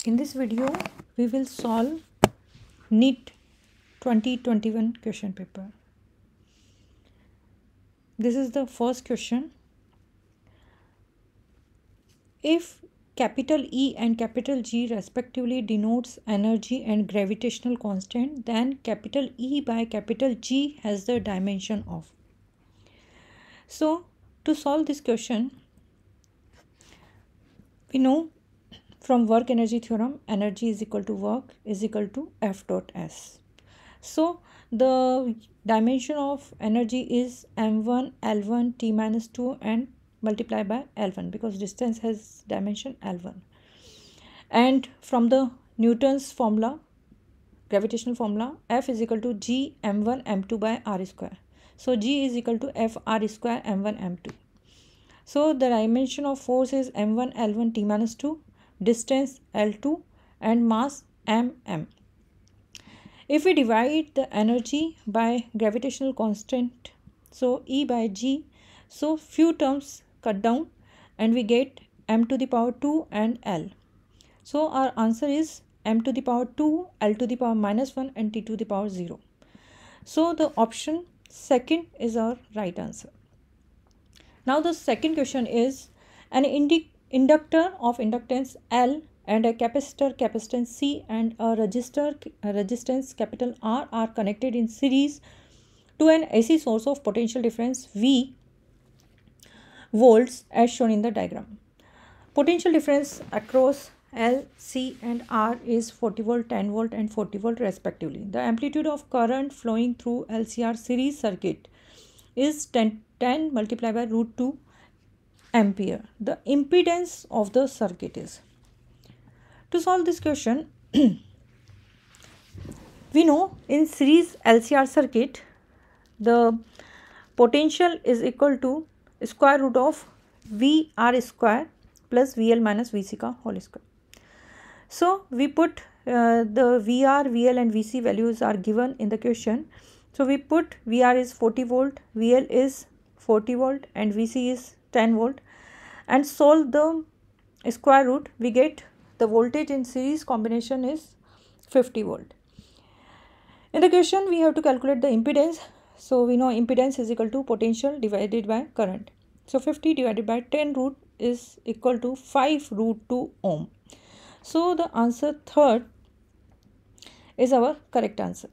In this video, we will solve NEET 2021 question paper. This is the first question. If capital E and capital G respectively denotes energy and gravitational constant, then capital E by capital G has the dimension of. So, to solve this question, we know from work energy theorem, energy is equal to work is equal to F dot S. So, the dimension of energy is m1, L1, T minus 2 and multiply by L1 because distance has dimension L1. And from the Newton's formula, gravitational formula, F is equal to G m1 m2 by R square. So, G is equal to F R square m1 m2. So, the dimension of force is m1, L1, T minus 2, distance L2 and mass mm. If we divide the energy by gravitational constant, so E by G, so few terms cut down and we get m to the power 2 and L. So our answer is m to the power 2, L to the power minus 1 and T to the power 0. So the option second is our right answer. Now the second question is an inductor of inductance L and a capacitor capacitance C and a resistance capital R are connected in series to an AC source of potential difference V volts as shown in the diagram. Potential difference across L, C and R is 40 volt, 10 volt and 40 volt respectively. The amplitude of current flowing through LCR series circuit is 10 multiplied by root 2 ampere. The impedance of the circuit is. To solve this question, we know in series LCR circuit, the potential is equal to square root of VR square plus VL minus VC ka whole square. So, we put the VR, VL and VC values are given in the question. So, we put VR is 40 volt, VL is 40 volt and VC is 10 volt and solve the square root, we get the voltage in series combination is 50 volt. In the question, we have to calculate the impedance. So, we know impedance is equal to potential divided by current. So, 50 divided by 10 root is equal to 5 root 2 ohm. So, the answer third is our correct answer.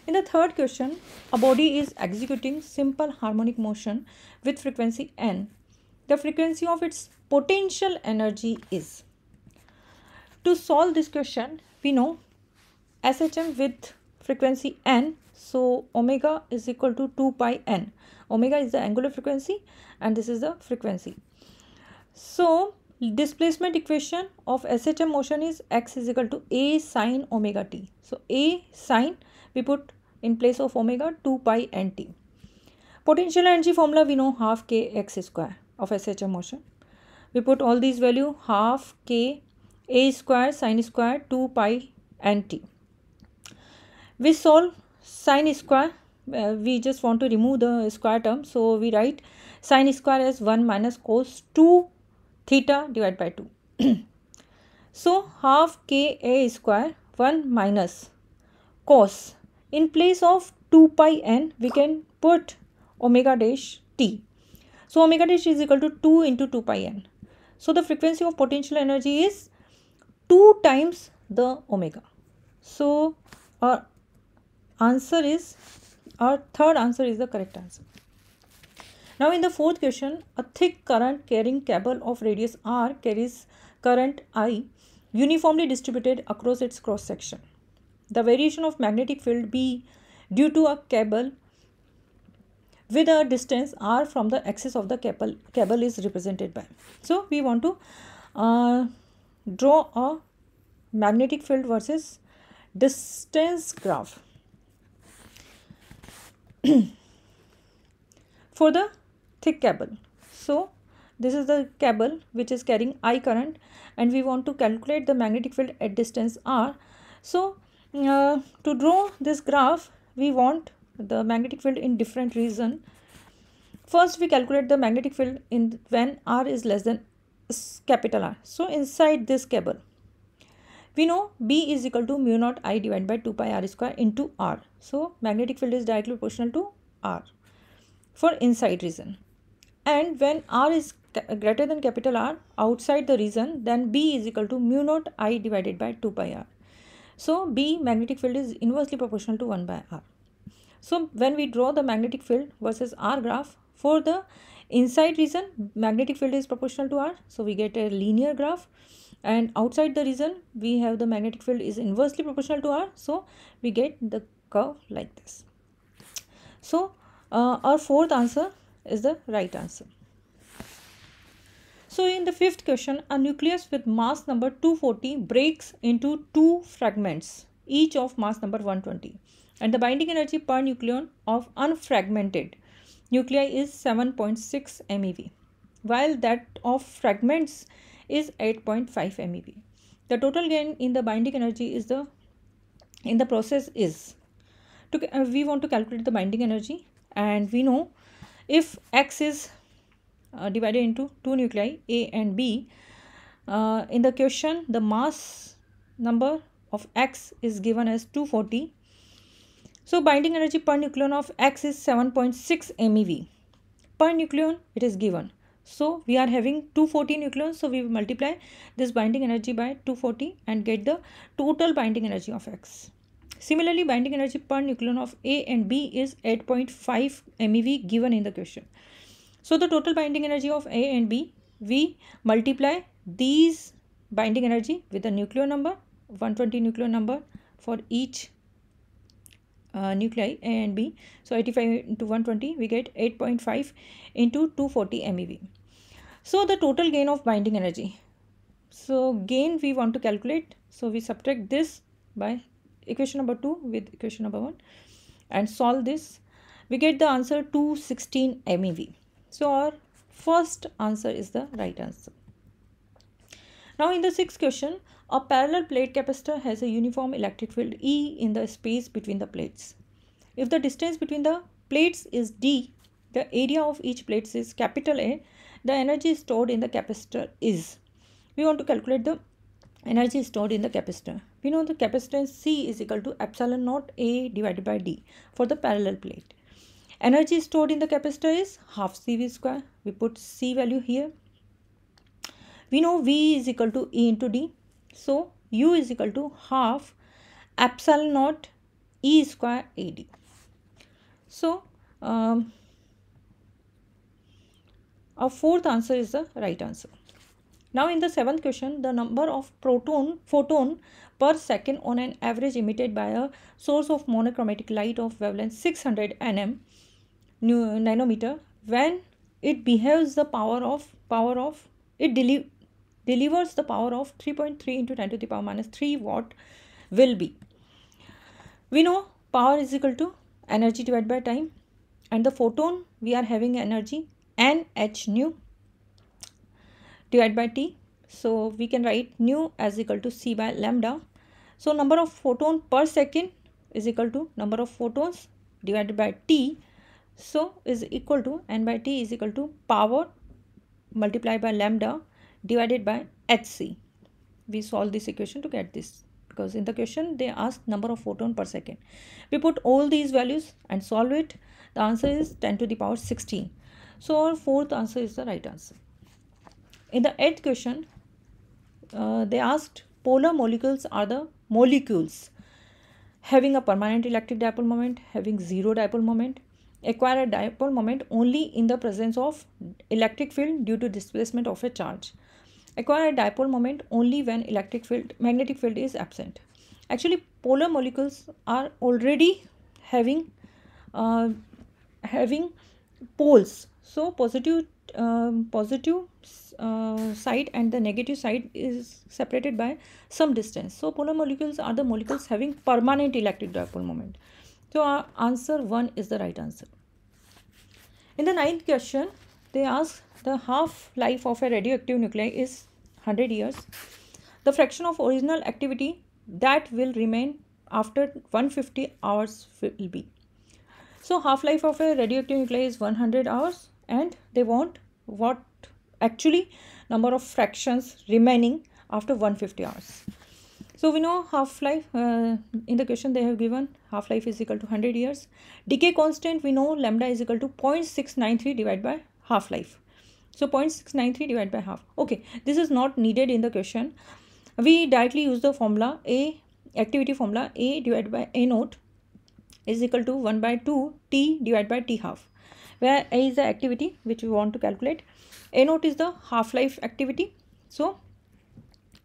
In the third question, a body is executing simple harmonic motion with frequency n. The frequency of its potential energy is. To solve this question, we know SHM with frequency n, so omega is equal to 2 pi n. Omega is the angular frequency and this is the frequency. So, displacement equation of SHM motion is x is equal to a sine omega t. So, a sine we put in place of omega 2 pi n t. Potential energy formula we know half k x square of SHM motion. We put all these value half k a square sine square 2 pi n t. We solve sine square, we just want to remove the square term. So, we write sine square as 1 minus cos 2 theta divided by 2. So, half k a square 1 minus cos. In place of 2 pi n, we can put omega dash t. So, omega dash is equal to 2 into 2 pi n. So, the frequency of potential energy is 2 times the omega. So, our third answer is the correct answer. Now, in the fourth question, a thick current carrying cable of radius r carries current I uniformly distributed across its cross section. The variation of magnetic field B due to a cable with a distance r from the axis of the cable is represented by. So, we want to draw a magnetic field versus distance graph. For the thick cable. So, this is the cable which is carrying I current and we want to calculate the magnetic field at distance r. So, to draw this graph, we want the magnetic field in different region. First, we calculate the magnetic field in when r is less than capital R. So, inside this cable, We know B is equal to mu naught I divided by 2 pi r square into r. So magnetic field is directly proportional to r for inside region. And when r is greater than capital R outside the region, then B is equal to mu naught I divided by 2 pi r. So B magnetic field is inversely proportional to 1 by r. So when we draw the magnetic field versus r graph, for the inside region magnetic field is proportional to r, so we get a linear graph, and outside the region we have the magnetic field is inversely proportional to r, so we get the curve like this. So our fourth answer is the right answer. So in the fifth question, a nucleus with mass number 240 breaks into two fragments, each of mass number 120, and the binding energy per nucleon of unfragmented nuclei is 7.6 MeV, while that of fragments is 8.5 MeV. The total gain in the binding energy is in the process is, we want to calculate the binding energy, and we know if X is divided into two nuclei A and B, in the question the mass number of X is given as 240. So binding energy per nucleon of X is 7.6 MeV. Per nucleon it is given. So we are having 240 nucleons, so we will multiply this binding energy by 240 and get the total binding energy of X. Similarly, binding energy per nucleon of A and B is 8.5 MeV given in the question. So the total binding energy of A and B, we multiply these binding energy with the nucleon number, 120 nucleon number for each nuclei A and B. So 85 into 120, we get 8.5 into 240 MeV. So the total gain of binding energy. So gain we want to calculate. So we subtract this by equation number 2 with equation number 1 and solve this. We get the answer 216 MeV. So our first answer is the right answer. Now in the sixth question, a parallel plate capacitor has a uniform electric field E in the space between the plates. If the distance between the plates is D, the area of each plate is capital A, the energy stored in the capacitor is. We want to calculate the energy stored in the capacitor. We know the capacitance C is equal to epsilon naught A divided by D for the parallel plate. Energy stored in the capacitor is half CV square. We put C value here. We know V is equal to E into D. So U is equal to half epsilon naught E square AD. So our fourth answer is the right answer. Now in the seventh question, the number of photon per second on an average emitted by a source of monochromatic light of wavelength 600 nanometer when it behaves the it delivers the power of 3.3 into 10 to the power minus 3 watt will be. We know power is equal to energy divided by time, and the photon we are having energy nh nu divided by t. So we can write nu as equal to c by lambda. So number of photon per second is equal to number of photons divided by t. So is equal to n by t is equal to power multiplied by lambda divided by hc. We solve this equation to get this, because in the question they ask number of photon per second. We put all these values and solve it. The answer is 10 to the power 16. So our fourth answer is the right answer. In the eighth question, they asked polar molecules are the molecules having a permanent electric dipole moment, having zero dipole moment, acquire a dipole moment only in the presence of electric field due to displacement of a charge, acquire a dipole moment only when magnetic field is absent. Actually, polar molecules are already having poles. So positive side and the negative side is separated by some distance. So polar molecules are the molecules having permanent electric dipole moment. So our answer 1 is the right answer. In the ninth question, they ask the half-life of a radioactive nuclei is 100 years. The fraction of original activity that will remain after 150 hours will be. So half-life of a radioactive nuclei is 100 hours, and they want what actually number of fractions remaining after 150 hours. So we know half life, in the question they have given half life is equal to 100 years. Decay constant, we know lambda is equal to 0.693 divided by half life. So 0.693 divided by half. Okay, this is not needed in the question. We directly use the formula A, activity formula A divided by A naught is equal to 1 by 2 T divided by T half, where A is the activity which we want to calculate, A naught is the half life activity. So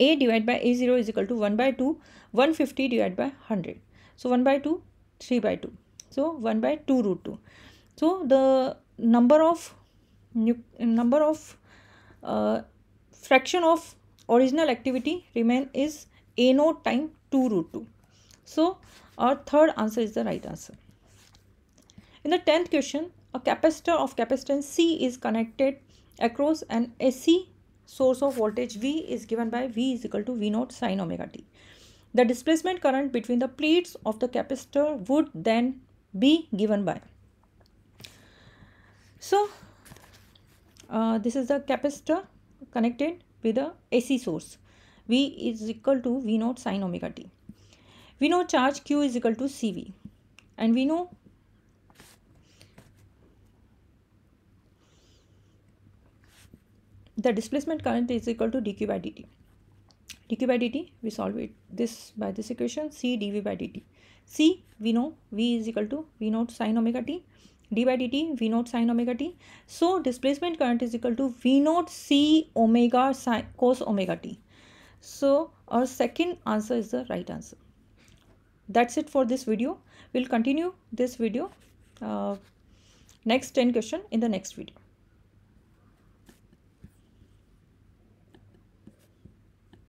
A divided by A0 is equal to 1 by 2 150 divided by 100. So 1 by 2 3 by 2. So 1 by 2 root 2. So the number of fraction of original activity remain is A naught time 2 root 2. So our third answer is the right answer. In the 10th question, a capacitor of capacitance C is connected across an AC source of voltage V is given by V is equal to V naught sin omega t. The displacement current between the plates of the capacitor would then be given by. So this is the capacitor connected with the AC source. V is equal to V naught sin omega t. We know charge Q is equal to CV, and we know the displacement current is equal to dq by dt. dq by dt, we solve it this by this equation, C dV by dt. C, we know V is equal to V naught sin omega t, d by dt V naught sin omega t. So displacement current is equal to V naught C omega sin cos omega t. So our second answer is the right answer. That's it for this video. We'll continue this video, next 10 question in the next video.